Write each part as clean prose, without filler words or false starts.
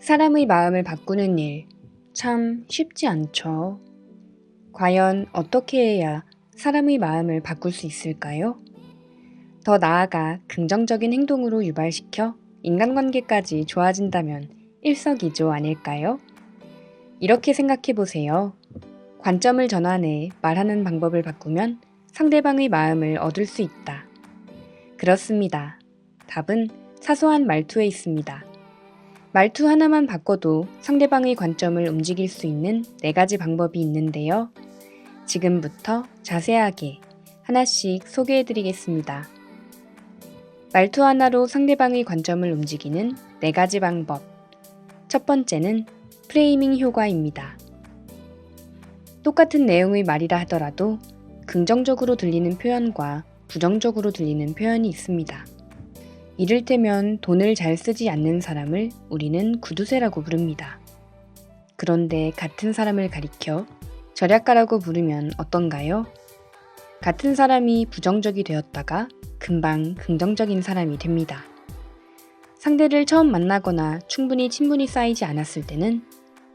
사람의 마음을 바꾸는 일, 참 쉽지 않죠. 과연 어떻게 해야 사람의 마음을 바꿀 수 있을까요? 더 나아가 긍정적인 행동으로 유발시켜 인간관계까지 좋아진다면 일석이조 아닐까요? 이렇게 생각해 보세요. 관점을 전환해 말하는 방법을 바꾸면 상대방의 마음을 얻을 수 있다. 그렇습니다. 답은 사소한 말투에 있습니다. 말투 하나만 바꿔도 상대방의 관점을 움직일 수 있는 4가지 방법이 있는데요. 지금부터 자세하게 하나씩 소개해 드리겠습니다. 말투 하나로 상대방의 관점을 움직이는 4가지 방법. 첫 번째는 프레이밍 효과입니다. 똑같은 내용의 말이라 하더라도 긍정적으로 들리는 표현과 부정적으로 들리는 표현이 있습니다. 이를테면 돈을 잘 쓰지 않는 사람을 우리는 구두쇠라고 부릅니다. 그런데 같은 사람을 가리켜 절약가라고 부르면 어떤가요? 같은 사람이 부정적이 되었다가 금방 긍정적인 사람이 됩니다. 상대를 처음 만나거나 충분히 친분이 쌓이지 않았을 때는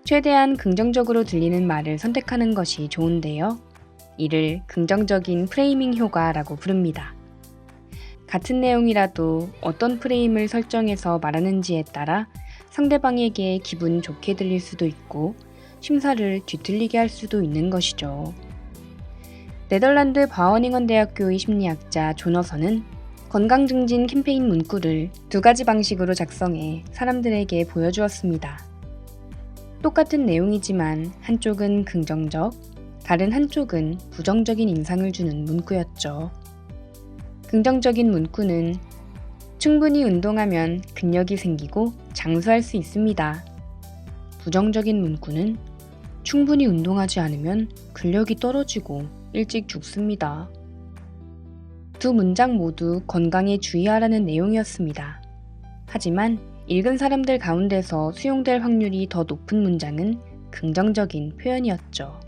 최대한 긍정적으로 들리는 말을 선택하는 것이 좋은데요. 이를 긍정적인 프레이밍 효과라고 부릅니다. 같은 내용이라도 어떤 프레임을 설정해서 말하는지에 따라 상대방에게 기분 좋게 들릴 수도 있고 심사를 뒤틀리게 할 수도 있는 것이죠. 네덜란드 바워닝언 대학교의 심리학자 조너선은 건강증진 캠페인 문구를 2가지 방식으로 작성해 사람들에게 보여주었습니다. 똑같은 내용이지만 한쪽은 긍정적, 다른 한쪽은 부정적인 인상을 주는 문구였죠. 긍정적인 문구는 충분히 운동하면 근력이 생기고 장수할 수 있습니다. 부정적인 문구는 충분히 운동하지 않으면 근력이 떨어지고 일찍 죽습니다. 두 문장 모두 건강에 주의하라는 내용이었습니다. 하지만 읽은 사람들 가운데서 수용될 확률이 더 높은 문장은 긍정적인 표현이었죠.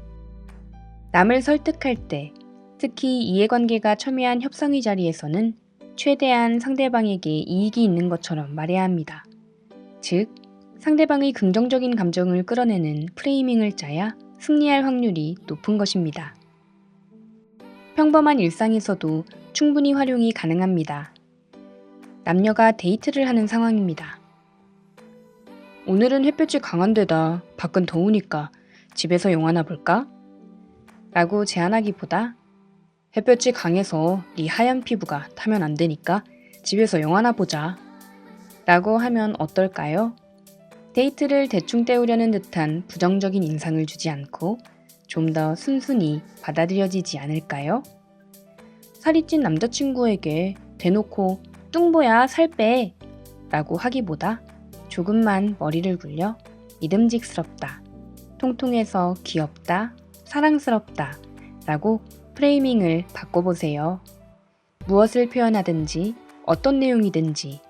남을 설득할 때, 특히 이해관계가 첨예한 협상의 자리에서는 최대한 상대방에게 이익이 있는 것처럼 말해야 합니다. 즉, 상대방의 긍정적인 감정을 끌어내는 프레이밍을 짜야 승리할 확률이 높은 것입니다. 평범한 일상에서도 충분히 활용이 가능합니다. 남녀가 데이트를 하는 상황입니다. 오늘은 햇볕이 강한데다 밖은 더우니까 집에서 영화나 볼까? 라고 제안하기보다 햇볕이 강해서 네 하얀 피부가 타면 안 되니까 집에서 영화나 보자 라고 하면 어떨까요? 데이트를 대충 때우려는 듯한 부정적인 인상을 주지 않고 좀 더 순순히 받아들여지지 않을까요? 살이 찐 남자친구에게 대놓고 뚱보야 살 빼 라고 하기보다 조금만 머리를 굴려 믿음직스럽다, 통통해서 귀엽다, 사랑스럽다 라고 프레이밍을 바꿔보세요. 무엇을 표현하든지 어떤 내용이든지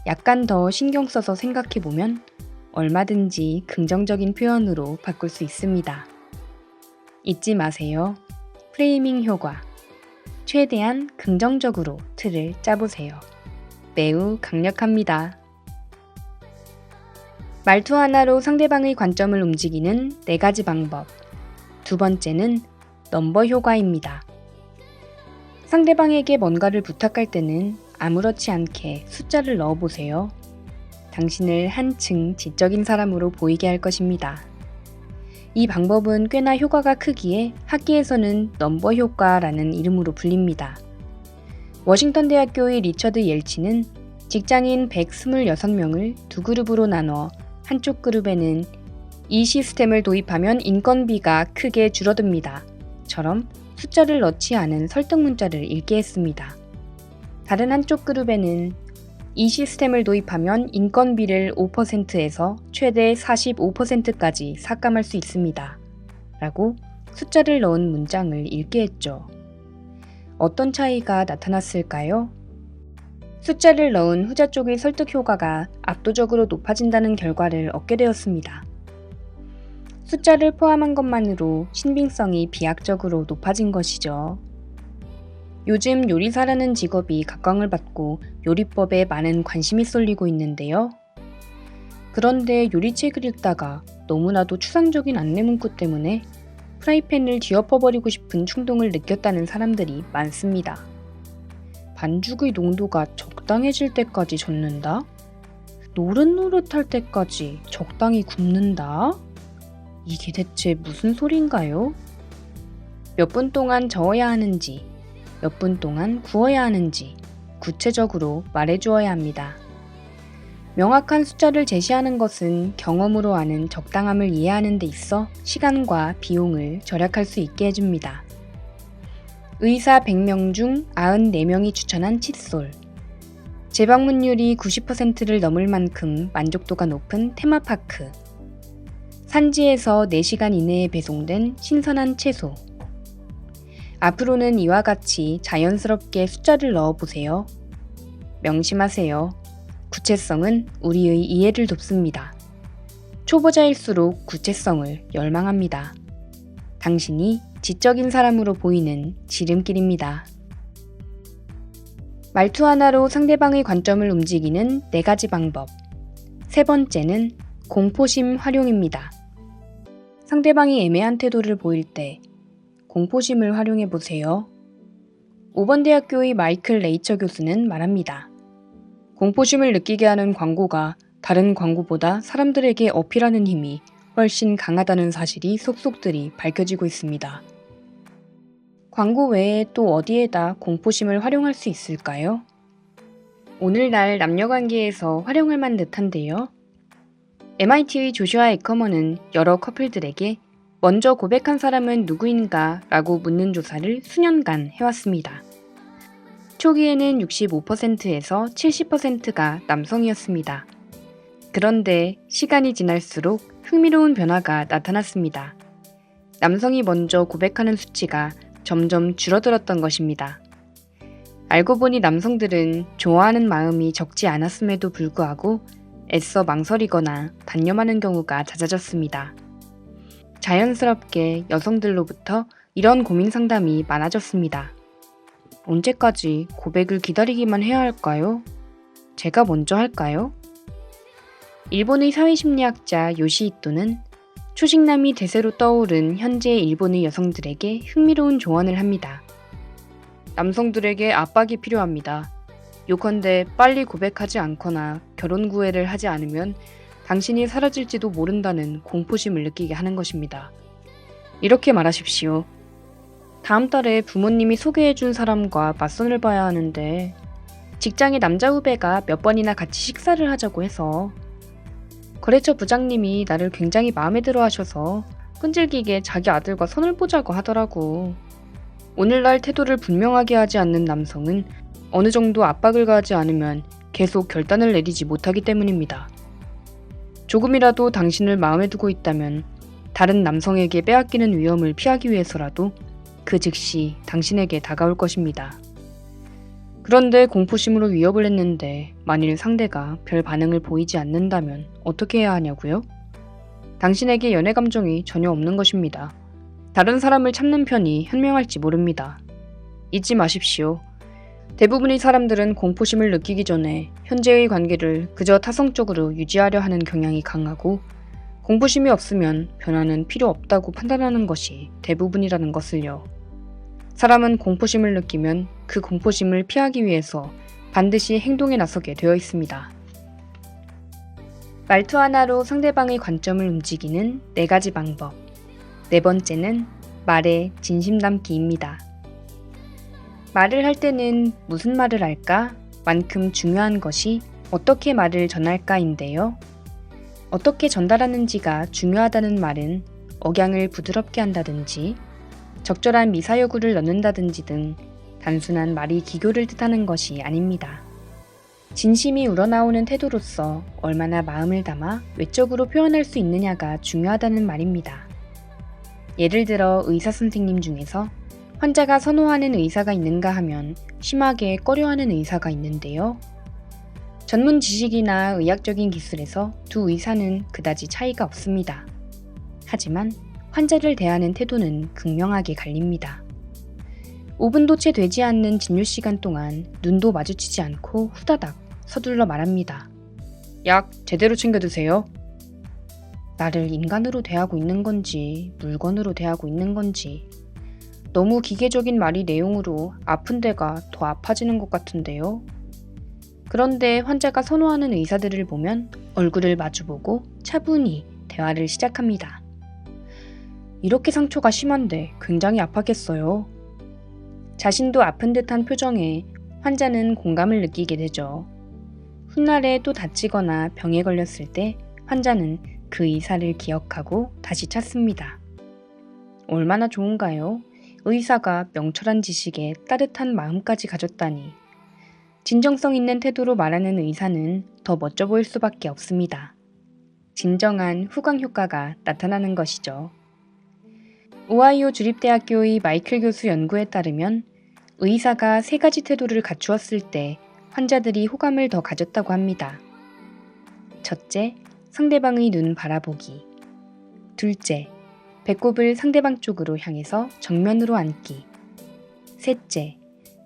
약간 더 신경 써서 생각해보면 얼마든지 긍정적인 표현으로 바꿀 수 있습니다. 잊지 마세요. 프레이밍 효과. 최대한 긍정적으로 틀을 짜보세요. 매우 강력합니다. 말투 하나로 상대방의 관점을 움직이는 4가지 방법. 두 번째는 넘버 효과입니다. 상대방에게 뭔가를 부탁할 때는 아무렇지 않게 숫자를 넣어보세요. 당신을 한층 지적인 사람으로 보이게 할 것입니다. 이 방법은 꽤나 효과가 크기에 학계에서는 넘버 효과라는 이름으로 불립니다. 워싱턴 대학교의 리처드 옐치는 직장인 126명을 2그룹으로 나눠 한쪽 그룹에는 이 시스템을 도입하면 인건비가 크게 줄어듭니다. 처럼 숫자를 넣지 않은 설득 문자를 읽게 했습니다. 다른 한쪽 그룹에는 이 시스템을 도입하면 인건비를 5%에서 최대 45%까지 삭감할 수 있습니다. 라고 숫자를 넣은 문장을 읽게 했죠. 어떤 차이가 나타났을까요? 숫자를 넣은 후자 쪽의 설득 효과가 압도적으로 높아진다는 결과를 얻게 되었습니다. 숫자를 포함한 것만으로 신빙성이 비약적으로 높아진 것이죠. 요즘 요리사라는 직업이 각광을 받고 요리법에 많은 관심이 쏠리고 있는데요. 그런데 요리책을 읽다가 너무나도 추상적인 안내 문구 때문에 프라이팬을 뒤엎어버리고 싶은 충동을 느꼈다는 사람들이 많습니다. 반죽의 농도가 적당해질 때까지 젓는다? 노릇노릇할 때까지 적당히 굽는다? 이게 대체 무슨 소린가요? 몇 분 동안 저어야 하는지, 몇 분 동안 구워야 하는지 구체적으로 말해주어야 합니다. 명확한 숫자를 제시하는 것은 경험으로 아는 적당함을 이해하는 데 있어 시간과 비용을 절약할 수 있게 해줍니다. 의사 100명 중 94명이 추천한 칫솔. 재방문율이 90%를 넘을 만큼 만족도가 높은 테마파크. 산지에서 4시간 이내에 배송된 신선한 채소. 앞으로는 이와 같이 자연스럽게 숫자를 넣어보세요. 명심하세요. 구체성은 우리의 이해를 돕습니다. 초보자일수록 구체성을 열망합니다. 당신이 지적인 사람으로 보이는 지름길입니다. 말투 하나로 상대방의 관점을 움직이는 4가지 방법. 세 번째는 공포심 활용입니다. 상대방이 애매한 태도를 보일 때 공포심을 활용해 보세요. 오번 대학교의 마이클 레이처 교수는 말합니다. 공포심을 느끼게 하는 광고가 다른 광고보다 사람들에게 어필하는 힘이 훨씬 강하다는 사실이 속속들이 밝혀지고 있습니다. 광고 외에 또 어디에다 공포심을 활용할 수 있을까요? 오늘날 남녀관계에서 활용할 만듯한데요. MIT의 조슈아 에커먼은 여러 커플들에게 먼저 고백한 사람은 누구인가 라고 묻는 조사를 수년간 해왔습니다. 초기에는 65%에서 70%가 남성이었습니다. 그런데 시간이 지날수록 흥미로운 변화가 나타났습니다. 남성이 먼저 고백하는 수치가 점점 줄어들었던 것입니다. 알고 보니 남성들은 좋아하는 마음이 적지 않았음에도 불구하고 애써 망설이거나 단념하는 경우가 잦아졌습니다. 자연스럽게 여성들로부터 이런 고민 상담이 많아졌습니다. 언제까지 고백을 기다리기만 해야 할까요? 제가 먼저 할까요? 일본의 사회심리학자 요시히토는 초식남이 대세로 떠오른 현재의 일본의 여성들에게 흥미로운 조언을 합니다. 남성들에게 압박이 필요합니다. 요컨대 빨리 고백하지 않거나 결혼 구애를 하지 않으면 당신이 사라질지도 모른다는 공포심을 느끼게 하는 것입니다. 이렇게 말하십시오. 다음 달에 부모님이 소개해준 사람과 맞선을 봐야 하는데 직장의 남자 후배가 몇 번이나 같이 식사를 하자고 해서 거래처 부장님이 나를 굉장히 마음에 들어 하셔서 끈질기게 자기 아들과 선을 보자고 하더라고. 오늘날 태도를 분명하게 하지 않는 남성은 어느 정도 압박을 가하지 않으면 계속 결단을 내리지 못하기 때문입니다. 조금이라도 당신을 마음에 두고 있다면 다른 남성에게 빼앗기는 위험을 피하기 위해서라도 그 즉시 당신에게 다가올 것입니다. 그런데 공포심으로 위협을 했는데 만일 상대가 별 반응을 보이지 않는다면 어떻게 해야 하냐고요? 당신에게 연애 감정이 전혀 없는 것입니다. 다른 사람을 참는 편이 현명할지 모릅니다. 잊지 마십시오. 대부분의 사람들은 공포심을 느끼기 전에 현재의 관계를 그저 타성적으로 유지하려 하는 경향이 강하고 공포심이 없으면 변화는 필요 없다고 판단하는 것이 대부분이라는 것을요. 사람은 공포심을 느끼면 그 공포심을 피하기 위해서 반드시 행동에 나서게 되어 있습니다. 말투 하나로 상대방의 관점을 움직이는 4가지 방법. 네 번째는 말에 진심 담기입니다. 말을 할 때는 무슨 말을 할까? 만큼 중요한 것이 어떻게 말을 전할까인데요. 어떻게 전달하는지가 중요하다는 말은 억양을 부드럽게 한다든지 적절한 미사여구를 넣는다든지 등 단순한 말이 기교를 뜻하는 것이 아닙니다. 진심이 우러나오는 태도로서 얼마나 마음을 담아 외적으로 표현할 수 있느냐가 중요하다는 말입니다. 예를 들어 의사 선생님 중에서 환자가 선호하는 의사가 있는가 하면 심하게 꺼려하는 의사가 있는데요. 전문 지식이나 의학적인 기술에서 두 의사는 그다지 차이가 없습니다. 하지만 환자를 대하는 태도는 극명하게 갈립니다. 5분도 채 되지 않는 진료 시간 동안 눈도 마주치지 않고 후다닥 서둘러 말합니다. 약 제대로 챙겨 드세요. 나를 인간으로 대하고 있는 건지 물건으로 대하고 있는 건지 너무 기계적인 말이 내용으로 아픈 데가 더 아파지는 것 같은데요. 그런데 환자가 선호하는 의사들을 보면 얼굴을 마주보고 차분히 대화를 시작합니다. 이렇게 상처가 심한데 굉장히 아팠겠어요. 자신도 아픈 듯한 표정에 환자는 공감을 느끼게 되죠. 훗날에 또 다치거나 병에 걸렸을 때 환자는 그 의사를 기억하고 다시 찾습니다. 얼마나 좋은가요? 의사가 명철한 지식에 따뜻한 마음까지 가졌다니. 진정성 있는 태도로 말하는 의사는 더 멋져 보일 수밖에 없습니다. 진정한 후광 효과가 나타나는 것이죠. 오하이오 주립대학교의 마이클 교수 연구에 따르면 의사가 3가지 태도를 갖추었을 때 환자들이 호감을 더 가졌다고 합니다. 첫째, 상대방의 눈 바라보기. 둘째, 배꼽을 상대방 쪽으로 향해서 정면으로 앉기. 셋째,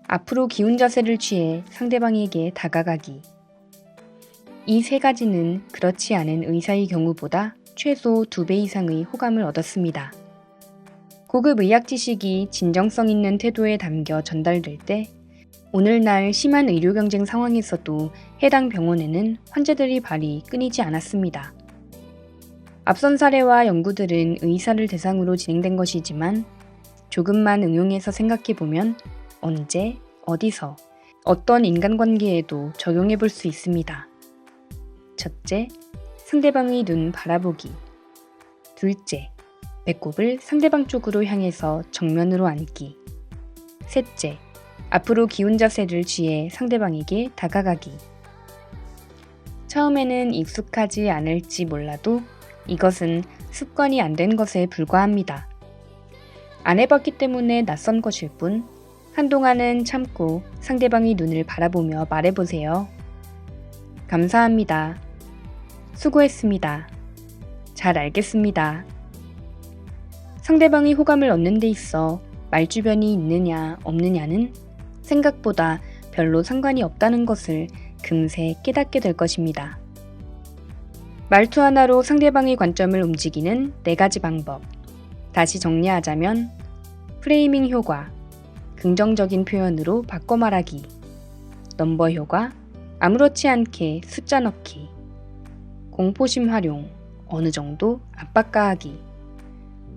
앞으로 기운 자세를 취해 상대방에게 다가가기. 이 3가지는 그렇지 않은 의사의 경우보다 최소 2배 이상의 호감을 얻었습니다. 고급 의학 지식이 진정성 있는 태도에 담겨 전달될 때 오늘날 심한 의료 경쟁 상황에서도 해당 병원에는 환자들의 발이 끊이지 않았습니다. 앞선 사례와 연구들은 의사를 대상으로 진행된 것이지만 조금만 응용해서 생각해보면 언제, 어디서, 어떤 인간관계에도 적용해 볼 수 있습니다. 첫째, 상대방의 눈 바라보기. 둘째, 배꼽을 상대방 쪽으로 향해서 정면으로 앉기. 셋째, 앞으로 기운 자세를 취해 상대방에게 다가가기. 처음에는 익숙하지 않을지 몰라도 이것은 습관이 안 된 것에 불과합니다. 안 해봤기 때문에 낯선 것일 뿐 한동안은 참고 상대방의 눈을 바라보며 말해보세요. 감사합니다. 수고했습니다. 잘 알겠습니다. 상대방의 호감을 얻는 데 있어 말주변이 있느냐 없느냐는 생각보다 별로 상관이 없다는 것을 금세 깨닫게 될 것입니다. 말투 하나로 상대방의 관점을 움직이는 4가지 방법. 다시 정리하자면 프레이밍 효과, 긍정적인 표현으로 바꿔 말하기, 넘버 효과, 아무렇지 않게 숫자 넣기, 공포심 활용, 어느 정도 압박 가하기,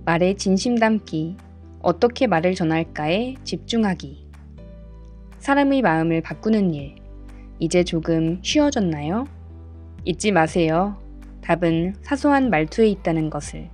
말에 진심 담기, 어떻게 말을 전할까에 집중하기. 사람의 마음을 바꾸는 일, 이제 조금 쉬워졌나요? 잊지 마세요. 답은 사소한 말투에 있다는 것을.